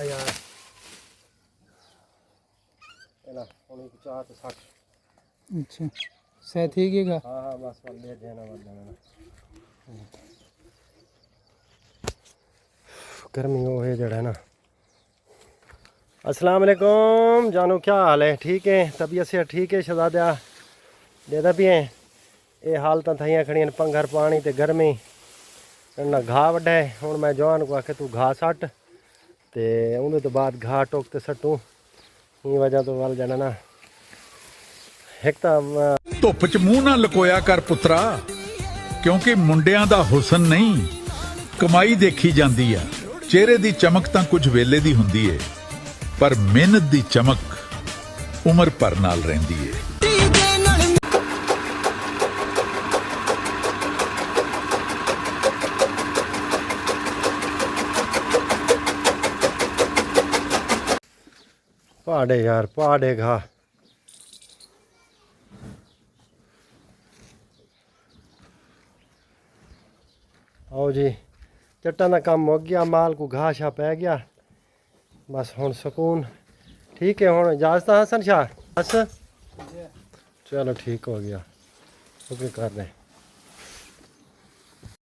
यार ना उन्हीं को चाह तो 60। अच्छा सही ठीक है हाँ हाँ बस ले देना गर्मी वो है जड़ा है ना। अस्सलाम वालेकुम जानू, क्या हाल है? ठीक है, तबीयत से ठीक है? शहजादा देदा भी हैं ये हालत थाइयां खड़ियां पंगर पानी ते गर्मी ना घा वड्डा है। हुण मैं जवान को आखे तू घा सट ते उहदे तो बाद घा टोक ते सट्टू ई वजह तो वल जाना ना एक ਧੁੱਪ 'ਚ ਮੂੰਹ ਨਾ ਲਕੋਇਆ ਕਰ ਪੁੱਤਰਾ, ਕਿਉਂਕਿ ਮੁੰਡਿਆਂ ਦਾ ਹੁਸਨ ਨਹੀਂ ਕਮਾਈ ਦੇਖੀ ਜਾਂਦੀ ਆ। ਚਿਹਰੇ ਦੀ ਚਮਕ ਤਾਂ ਕੁਝ ਵੇਲੇ ਦੀ ਹੁੰਦੀ ਏ, ਪਰ ਮਿਹਨਤ ਦੀ ਚਮਕ ਉਮਰ ਭਰ ਨਾਲ ਰਹਿੰਦੀ ਏ। पहाड़े यार पहाड़े घा आओ जी चट्टां दा काम मुक गया, माल को घा शा पै गया, बस हुण सुकून। ठीक है हुण इजाजत हसन शाह बस चलो ठीक हो गया ओके कर रहे।